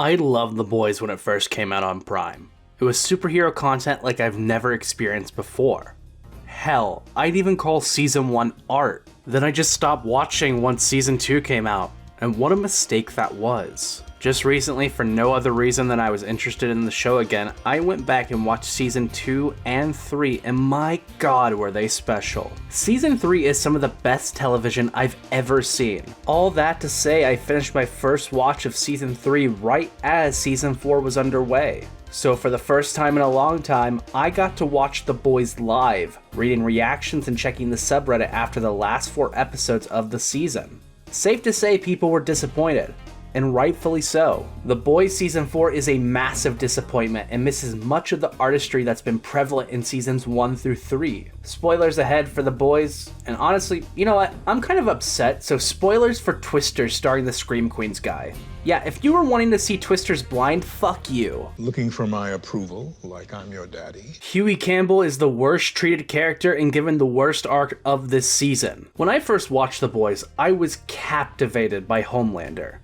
I loved The Boys when it first came out on Prime. It was superhero content like I've never experienced before. Hell, I'd even call Season 1 art. Then I just stopped watching once Season 2 came out, and what a mistake that was. Just recently, for no other reason than I was interested in the show again, I went back and watched Season 2 and 3, and my god were they special. Season 3 is some of the best television I've ever seen. All that to say, I finished my first watch of Season 3 right as Season 4 was underway. So for the first time in a long time, I got to watch The Boys live, reading reactions and checking the subreddit after the last 4 episodes of the season. Safe to say people were disappointed. And rightfully so. The Boys Season 4 is a massive disappointment and misses much of the artistry that's been prevalent in Seasons 1 through 3. Spoilers ahead for The Boys, and honestly, you know what? I'm kind of upset, so spoilers for Twister starring the Scream Queens guy. Yeah, if you were wanting to see Twister's blind, fuck you. Looking for my approval, like I'm your daddy. Huey Campbell is the worst treated character and given the worst arc of this season. When I first watched The Boys, I was captivated by Homelander.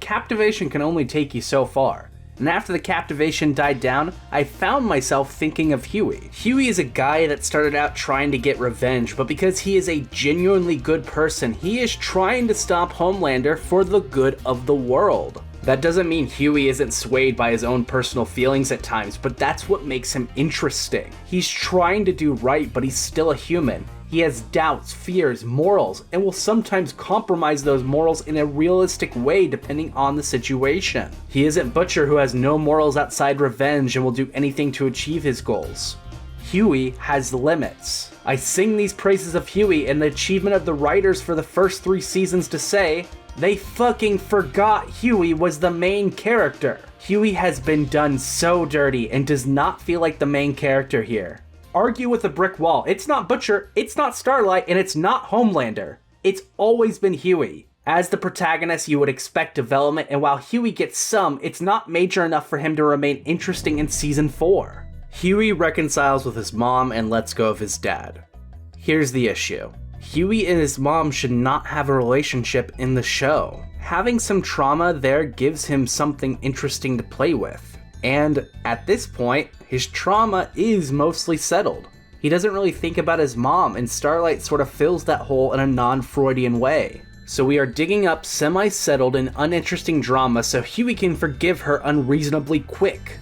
Captivation can only take you so far, and after the captivation died down, I found myself thinking of Huey. Huey is a guy that started out trying to get revenge, but because he is a genuinely good person, he is trying to stop Homelander for the good of the world. That doesn't mean Huey isn't swayed by his own personal feelings at times, but that's what makes him interesting. He's trying to do right, but he's still a human. He has doubts, fears, morals, and will sometimes compromise those morals in a realistic way depending on the situation. He isn't Butcher, who has no morals outside revenge and will do anything to achieve his goals. Huey has limits. I sing these praises of Huey and the achievement of the writers for the first 3 seasons to say, they fucking forgot Huey was the main character. Huey has been done so dirty and does not feel like the main character here. Argue with a brick wall. It's not Butcher, it's not Starlight, and it's not Homelander. It's always been Huey. As the protagonist, you would expect development, and while Huey gets some, it's not major enough for him to remain interesting in Season 4. Huey reconciles with his mom and lets go of his dad. Here's the issue. Huey and his mom should not have a relationship in the show. Having some trauma there gives him something interesting to play with. And at this point, his trauma is mostly settled. He doesn't really think about his mom, and Starlight sort of fills that hole in a non-Freudian way. So we are digging up semi-settled and uninteresting drama so Huey can forgive her unreasonably quick.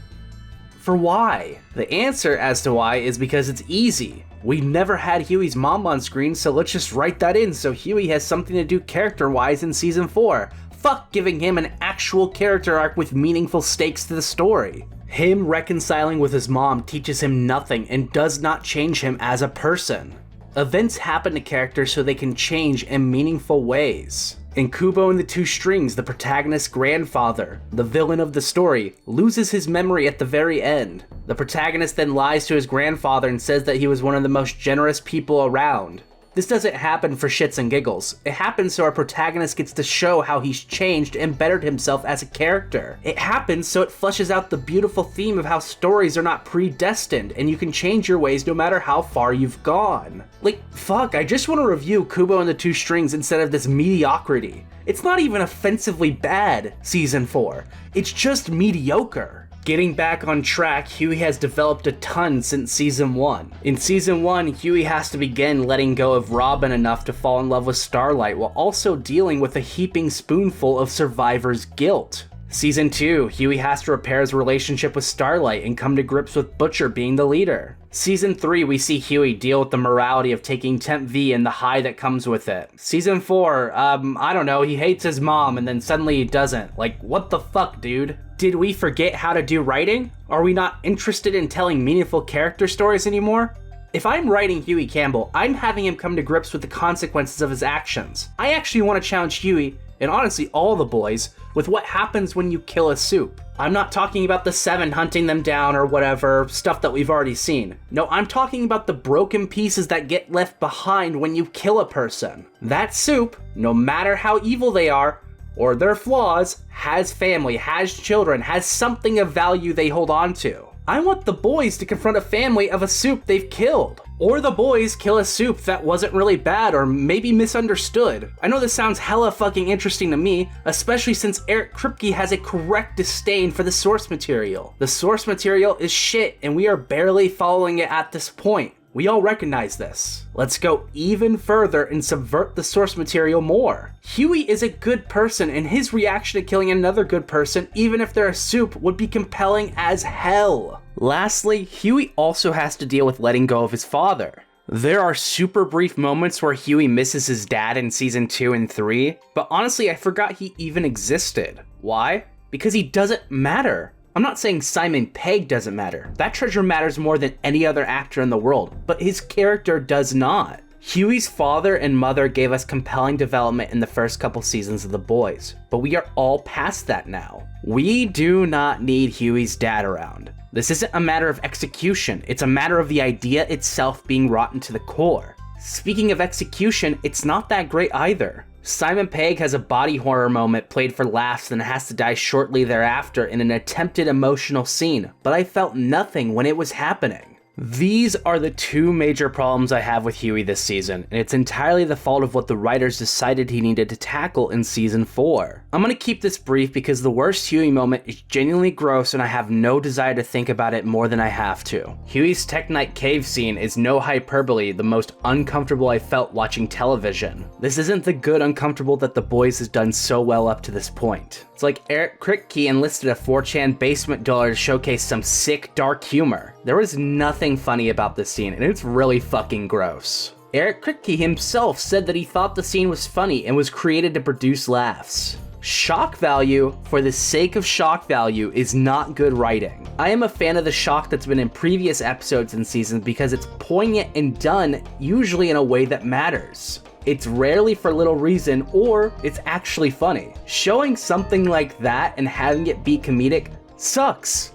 For why? The answer as to why is because it's easy. We never had Huey's mom on screen, so let's just write that in so Huey has something to do character-wise in Season 4. Fuck giving him an actual character arc with meaningful stakes to the story. Him reconciling with his mom teaches him nothing and does not change him as a person. Events happen to characters so they can change in meaningful ways. In Kubo and the Two Strings, the protagonist's grandfather, the villain of the story, loses his memory at the very end. The protagonist then lies to his grandfather and says that he was one of the most generous people around. This doesn't happen for shits and giggles. It happens so our protagonist gets to show how he's changed and bettered himself as a character. It happens so it fleshes out the beautiful theme of how stories are not predestined and you can change your ways no matter how far you've gone. Like, fuck, I just want to review Kubo and the Two Strings instead of this mediocrity. It's not even offensively bad, Season 4. It's just mediocre. Getting back on track, Huey has developed a ton since Season 1. In Season 1, Huey has to begin letting go of Robin enough to fall in love with Starlight while also dealing with a heaping spoonful of Survivor's guilt. Season 2, Huey has to repair his relationship with Starlight and come to grips with Butcher being the leader. Season 3, we see Huey deal with the morality of taking Temp V and the high that comes with it. Season 4, I don't know, he hates his mom and then suddenly he doesn't. Like, what the fuck, dude? Did we forget how to do writing? Are we not interested in telling meaningful character stories anymore? If I'm writing Huey Campbell, I'm having him come to grips with the consequences of his actions. I actually want to challenge Huey, and honestly all the boys, with what happens when you kill a soup. I'm not talking about the Seven hunting them down or whatever, stuff that we've already seen. No, I'm talking about the broken pieces that get left behind when you kill a person. That soup, no matter how evil they are, or their flaws, has family, has children, has something of value they hold on to. I want the boys to confront a family of a soup they've killed. Or the boys kill a soup that wasn't really bad or maybe misunderstood. I know this sounds hella fucking interesting to me, especially since Eric Kripke has a correct disdain for the source material. The source material is shit and we are barely following it at this point. We all recognize this. Let's go even further and subvert the source material more. Huey is a good person and his reaction to killing another good person, even if they're a soup, would be compelling as hell. Lastly, Huey also has to deal with letting go of his father. There are super brief moments where Huey misses his dad in season 2 and 3, but honestly I forgot he even existed. Why? Because he doesn't matter. I'm not saying Simon Pegg doesn't matter. That treasure matters more than any other actor in the world, but his character does not. Huey's father and mother gave us compelling development in the first couple seasons of The Boys, but we are all past that now. We do not need Huey's dad around. This isn't a matter of execution, it's a matter of the idea itself being rotten to the core. Speaking of execution, it's not that great either. Simon Pegg has a body horror moment played for laughs and has to die shortly thereafter in an attempted emotional scene, but I felt nothing when it was happening. These are the two major problems I have with Huey this season, and it's entirely the fault of what the writers decided he needed to tackle in season 4. I'm gonna keep this brief because the worst Huey moment is genuinely gross and I have no desire to think about it more than I have to. Huey's Teknite cave scene is no hyperbole the most uncomfortable I felt watching television. This isn't the good uncomfortable that The Boys has done so well up to this point. It's like Eric Kripke enlisted a 4chan basement dweller to showcase some sick, dark humor. There was nothing funny about this scene, and it's really fucking gross. Eric Kripke himself said that he thought the scene was funny and was created to produce laughs. Shock value for the sake of shock value is not good writing. I am a fan of the shock that's been in previous episodes and seasons because it's poignant and done usually in a way that matters. It's rarely for little reason or it's actually funny. Showing something like that and having it be comedic sucks.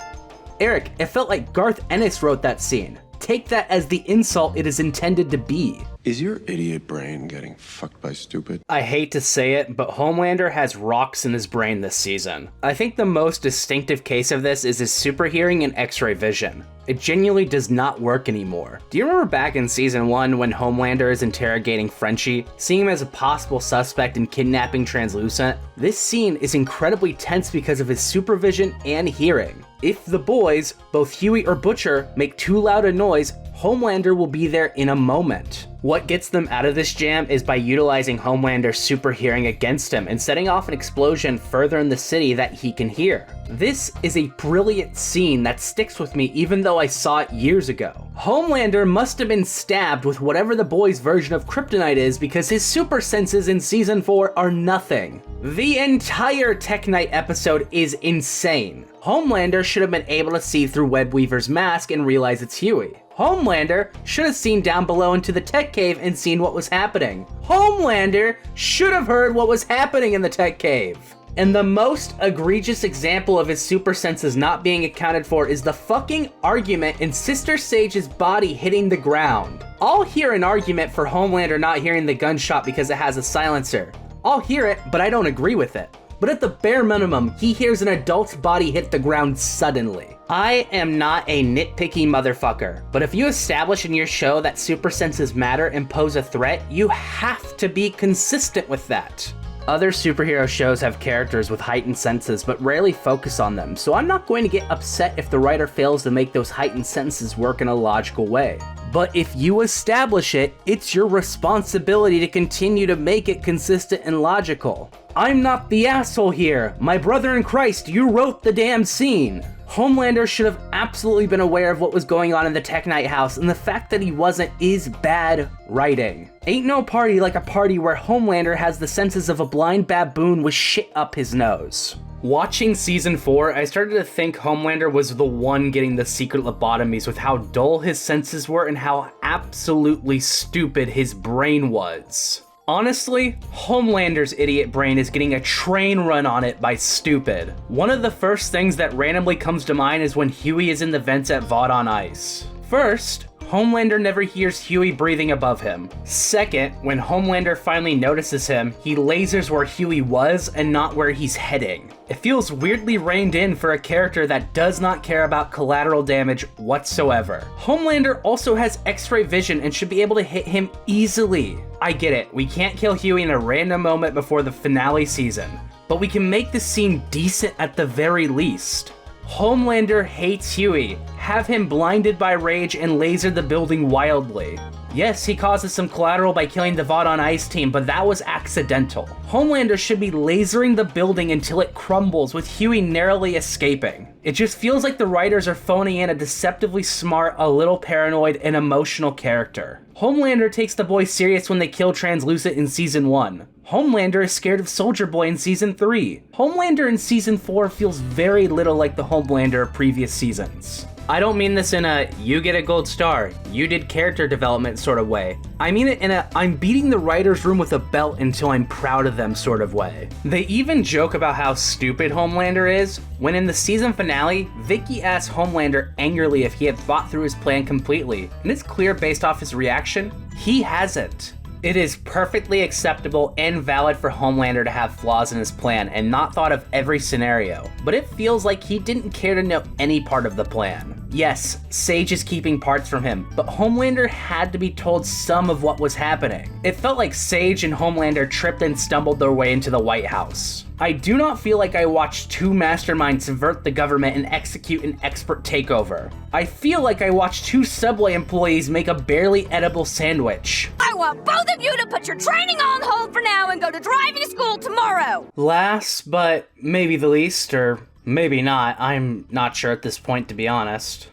Eric, it felt like Garth Ennis wrote that scene. Take that as the insult it is intended to be. Is your idiot brain getting fucked by stupid? I hate to say it, but Homelander has rocks in his brain this season. I think the most distinctive case of this is his super hearing and x-ray vision. It genuinely does not work anymore. Do you remember back in season 1 when Homelander is interrogating Frenchie, seeing him as a possible suspect in kidnapping Translucent? This scene is incredibly tense because of his supervision and hearing. If the boys, both Huey or Butcher, make too loud a noise, Homelander will be there in a moment. What gets them out of this jam is by utilizing Homelander's super hearing against him and setting off an explosion further in the city that he can hear. This is a brilliant scene that sticks with me even though I saw it years ago. Homelander must have been stabbed with whatever the boys' version of kryptonite is because his super senses in season 4 are nothing. The entire Teknite episode is insane. Homelander should have been able to see through Webweaver's mask and realize it's Huey. Homelander should have seen down below into the tech cave and seen what was happening. Homelander should have heard what was happening in the tech cave. And the most egregious example of his super senses not being accounted for is the fucking argument in Sister Sage's body hitting the ground. I'll hear an argument for Homelander not hearing the gunshot because it has a silencer. I'll hear it, but I don't agree with it. But at the bare minimum, he hears an adult's body hit the ground suddenly. I am not a nitpicky motherfucker, but if you establish in your show that super senses matter and pose a threat, you have to be consistent with that. Other superhero shows have characters with heightened senses but rarely focus on them, so I'm not going to get upset if the writer fails to make those heightened senses work in a logical way. But if you establish it, it's your responsibility to continue to make it consistent and logical. I'm not the asshole here. My brother in Christ, you wrote the damn scene. Homelander should have absolutely been aware of what was going on in the Teknite house, and the fact that he wasn't is bad writing. Ain't no party like a party where Homelander has the senses of a blind baboon with shit up his nose. Watching season 4, I started to think Homelander was the one getting the secret lobotomies with how dull his senses were and how absolutely stupid his brain was. Honestly, Homelander's idiot brain is getting a train run on it by stupid. One of the first things that randomly comes to mind is when Huey is in the vents at Vought on Ice. First, Homelander never hears Huey breathing above him. Second, when Homelander finally notices him, he lasers where Huey was and not where he's heading. It feels weirdly reined in for a character that does not care about collateral damage whatsoever. Homelander also has X-ray vision and should be able to hit him easily. I get it, we can't kill Huey in a random moment before the finale season, but we can make this scene decent at the very least. Homelander hates Huey, have him blinded by rage and laser the building wildly. Yes, he causes some collateral by killing the Vought on Ice team, but that was accidental. Homelander should be lasering the building until it crumbles, with Huey narrowly escaping. It just feels like the writers are phoning in a deceptively smart, a little paranoid, and emotional character. Homelander takes the boys serious when they kill Translucent in Season 1. Homelander is scared of Soldier Boy in Season 3. Homelander in Season 4 feels very little like the Homelander of previous seasons. I don't mean this in a you get a gold star, you did character development sort of way. I mean it in a I'm beating the writer's room with a belt until I'm proud of them sort of way. They even joke about how stupid Homelander is, when in the season finale, Vicky asks Homelander angrily if he had thought through his plan completely, and it's clear based off his reaction, he hasn't. It is perfectly acceptable and valid for Homelander to have flaws in his plan and not thought of every scenario, but it feels like he didn't care to know any part of the plan. Yes, Sage is keeping parts from him, but Homelander had to be told some of what was happening. It felt like Sage and Homelander tripped and stumbled their way into the White House. I do not feel like I watched two masterminds subvert the government and execute an expert takeover. I feel like I watched two Subway employees make a barely edible sandwich. I want both of you to put your training on hold for now and go to driving school tomorrow! Last, but maybe the least, or maybe not, I'm not sure at this point to be honest.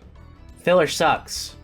Filler sucks.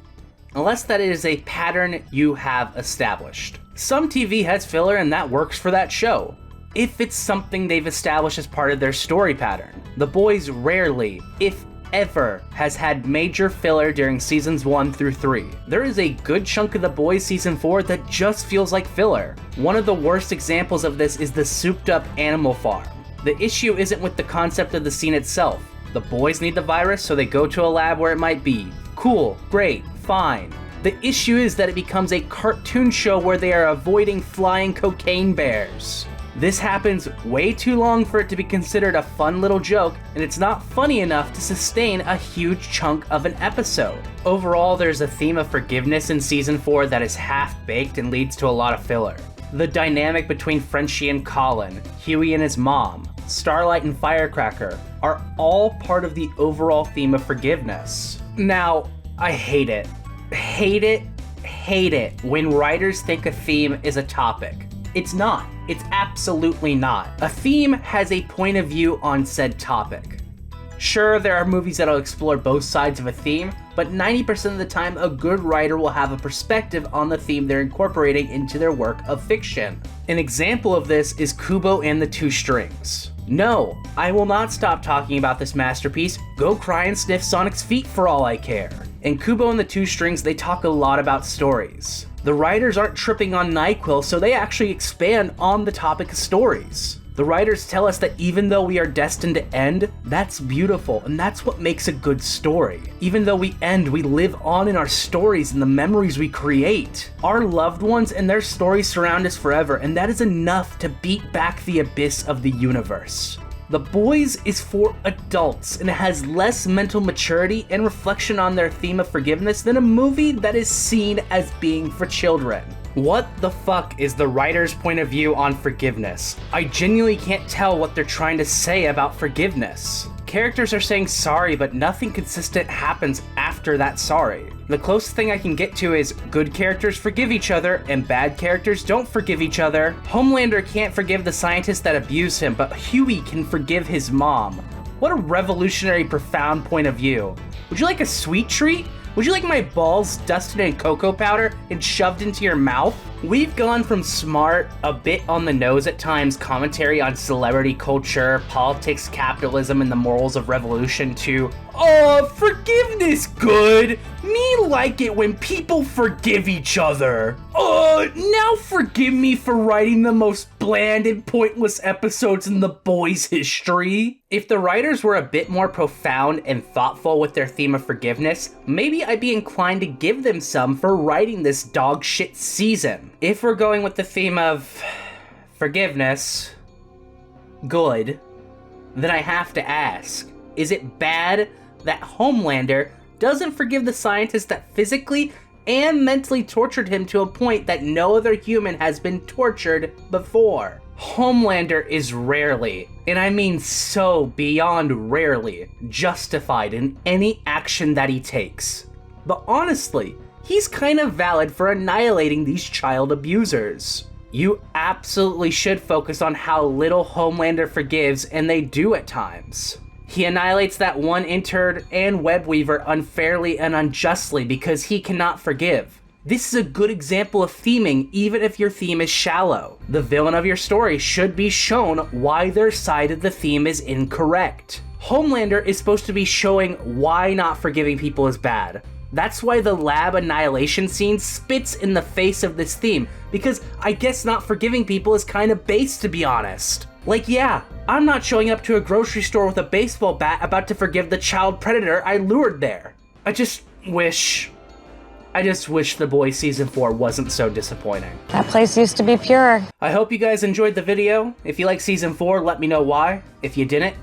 Unless that is a pattern you have established. Some TV has filler and that works for that show, if it's something they've established as part of their story pattern. The Boys rarely, if ever, has had major filler during seasons 1 through 3. There is a good chunk of The Boys season 4 that just feels like filler. One of the worst examples of this is the souped up animal farm. The issue isn't with the concept of the scene itself. The boys need the virus, so they go to a lab where it might be. Cool, great, fine. The issue is that it becomes a cartoon show where they are avoiding flying cocaine bears. This happens way too long for it to be considered a fun little joke, and it's not funny enough to sustain a huge chunk of an episode. Overall, there's a theme of forgiveness in season 4 that is half-baked and leads to a lot of filler. The dynamic between Frenchie and Colin, Huey and his mom, Starlight and Firecracker are all part of the overall theme of forgiveness. Now, I hate it. Hate it when writers think a theme is a topic. It's not. It's absolutely not. A theme has a point of view on said topic. Sure, there are movies that'll explore both sides of a theme, but 90% of the time, a good writer will have a perspective on the theme they're incorporating into their work of fiction. An example of this is Kubo and the Two Strings. No, I will not stop talking about this masterpiece. Go cry and sniff Sonic's feet for all I care. In Kubo and the Two Strings, they talk a lot about stories. The writers aren't tripping on NyQuil, so they actually expand on the topic of stories. The writers tell us that even though we are destined to end, that's beautiful, and that's what makes a good story. Even though we end, we live on in our stories and the memories we create. Our loved ones and their stories surround us forever, and that is enough to beat back the abyss of the universe. The Boys is for adults and has less mental maturity and reflection on their theme of forgiveness than a movie that is seen as being for children. What the fuck is the writer's point of view on forgiveness? I genuinely can't tell what they're trying to say about forgiveness. Characters are saying sorry, but nothing consistent happens after that sorry. The closest thing I can get to is good characters forgive each other and bad characters don't forgive each other. Homelander can't forgive the scientists that abuse him, but Huey can forgive his mom. What a revolutionary, profound point of view. Would you like a sweet treat? Would you like my balls dusted in cocoa powder and shoved into your mouth? We've gone from smart, a bit on the nose at times commentary on celebrity culture, politics, capitalism, and the morals of revolution to, forgiveness good. Me like it when people forgive each other. Now forgive me for writing the most bland and pointless episodes in The Boys' history. If the writers were a bit more profound and thoughtful with their theme of forgiveness, maybe I'd be inclined to give them some for writing this dog shit season. If we're going with the theme of forgiveness, good, then I have to ask, is it bad that Homelander doesn't forgive the scientist that physically and mentally tortured him to a point that no other human has been tortured before? Homelander is rarely, and I mean so beyond rarely, justified in any action that he takes. But honestly, he's kind of valid for annihilating these child abusers. You absolutely should focus on how little Homelander forgives, and they do at times. He annihilates that one intern and web weaver unfairly and unjustly because he cannot forgive. This is a good example of theming, even if your theme is shallow. The villain of your story should be shown why their side of the theme is incorrect. Homelander is supposed to be showing why not forgiving people is bad. That's why the lab annihilation scene spits in the face of this theme, because I guess not forgiving people is kind of base, to be honest. Like, yeah, I'm not showing up to a grocery store with a baseball bat about to forgive the child predator I lured there. I just wish The Boys Season 4 wasn't so disappointing. That place used to be pure. I hope you guys enjoyed the video. If you like Season 4, let me know why. If you didn't,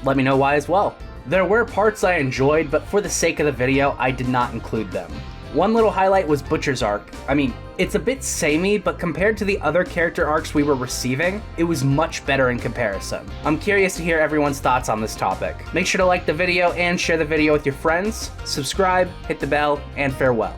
let me know why as well. There were parts I enjoyed, but for the sake of the video, I did not include them. One little highlight was Butcher's arc. I mean, it's a bit samey, but compared to the other character arcs we were receiving, it was much better in comparison. I'm curious to hear everyone's thoughts on this topic. Make sure to like the video and share the video with your friends, subscribe, hit the bell, and farewell.